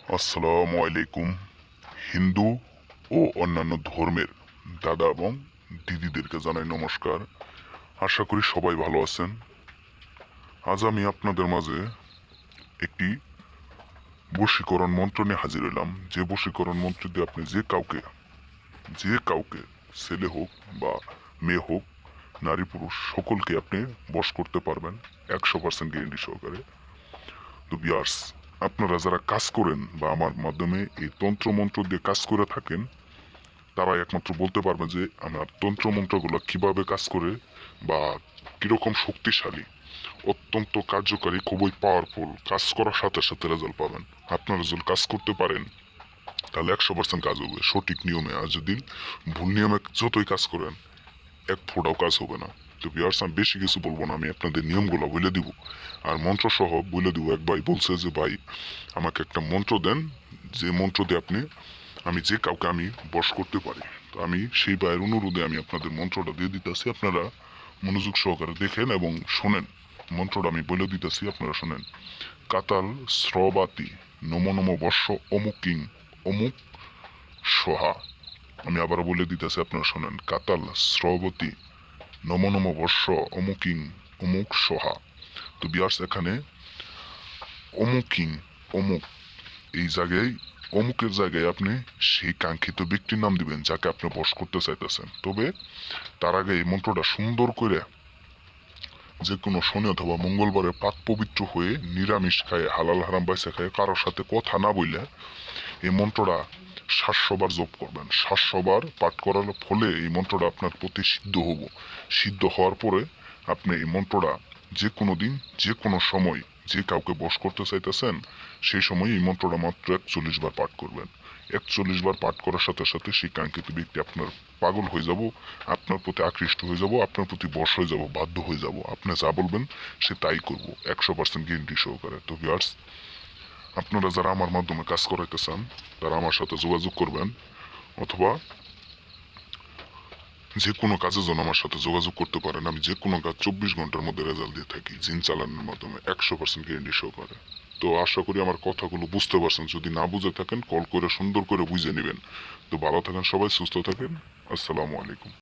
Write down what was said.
আসসালামু আলাইকুম। হিন্দু ও অন্যান্য ধর্মের দাদা এবং দিদিদেরকে জানাই নমস্কার। আশা করি সবাই ভালো আছেন। আজ আমি আপনাদের মাঝে একটি বশীকরণ মন্ত্র নিয়ে হাজির হলাম। যে বশীকরণ মন্ত্র দিয়ে আপনি যে কাউকে ছেলে হোক বা মেয়ে হোক, নারী পুরুষ সকলকে আপনি বশ করতে পারবেন 100% গ্যারেন্টি সহকারে। তো ভিউয়ার্স, আপনারা যারা কাজ করেন বা আমার মাধ্যমে এই তন্ত্র মন্ত্র দিয়ে কাজ করে থাকেন, তারা একমাত্র বলতে পারবে যে আমার তন্ত্র মন্ত্রগুলো কিভাবে কাজ করে বা কিরকম শক্তিশালী, অত্যন্ত কার্যকারী, খুবই পাওয়ারফুল। কাজ করার সাথে সাথে রেজাল্ট পাবেন। আপনারা যদি কাজ করতে পারেন তাহলে 100% কাজ হবে সঠিক নিয়মে। আর যদি ভুল নিয়মে যতই কাজ করেন, এক ফোঁটাও কাজ হবে না। তো ভিউয়ার্স, আমি বেশি কিছু বলবো না, আমি আপনাদের নিয়মগুলো বলে দিব আর মন্ত্র সহ বলে দিব। এক ভাই বলছে যে ভাই আমাকে একটা মন্ত্র দেন, যে মন্ত্র দিয়ে আমি যে কাউকে আমি বশ করতে পারি। তো আমি সেই ভাইয়ের অনুরোধে আমি আপনাদের মন্ত্রটা দিয়ে দিতেছি। আপনারা মনোযোগ সহকারে দেখেন এবং শোনেন। মন্ত্রটা আমি বলে দিতেছি, আপনারা শোনেন। কাতাল স্রবাতি নমো নমো বর্ষ অমুকিং অমুক সহা। আমি আবারও বলে দিতেছি, আপনারা শোনেন। কাতাল স্রবতী নমো নমো বর্ষ অমুকিং অমুক সহা। তো বিয়ার্স, এখানে অমুকিং অমুক এই জায়গায়, অমুকের জায়গায় আপনি সেই কাঙ্ক্ষিত ব্যক্তির নাম দিবেন যাকে আপনি বশ করতে চাইতেছেন। তবে তার আগে এই মন্ত্রটা সুন্দর করে যে কোনো শনি অথবা মঙ্গলবারে পাক পবিত্র হয়ে নিরামিষ খায়, হালাল হারাম বাইসা খায়, কারোর সাথে কথা না বললে এই মন্ত্রটা 700 বার জপ করবেন। 700 বার পাঠ করার ফলে এই মন্ত্রটা আপনার প্রতি সিদ্ধ হবো। সিদ্ধ হওয়ার পরে আপনি এই মন্ত্রটা যে কোনো দিন, যে কোনো সময়, যে কাউকে বশ করতে চাইতেছেন সেই সময় এই মন্ত্রটা মাত্র 41 বার পাঠ করবেন। 41 বার পাঠ করার সাথে সাথে সেই কাঙ্ক্ষিত ব্যক্তি আপনার পাগল হয়ে যাব, আপনার প্রতি আকৃষ্ট হয়ে যাব, আপনার প্রতি বশ হয়ে যাব, বাধ্য হয়ে যাব। আপনি যা বলবেন সে তাই করবো 100% গ্যারেন্টি সহকারে। তো ভিউয়ার্স, আপনারা যারা আমার মাধ্যমে কাজ করাইতে চান তারা আমার সাথে যোগাযোগ করবেন, অথবা যে কোনো কাজের জন্য আমার সাথে যোগাযোগ করতে পারেন। আমি যে কোনো কাজ 24 ঘন্টার মধ্যে রেজাল্ট দিয়ে থাকি জিন চালানোর মাধ্যমে 100% গ্যারেন্টি সহকারে। তো আশা করি আমার কথাগুলো বুঝতে পারছেন। যদি না বুঝে থাকেন কল করে সুন্দর করে বুঝে নেবেন। তো ভালো থাকেন সবাই, সুস্থ থাকেন। আসসালামু আলাইকুম।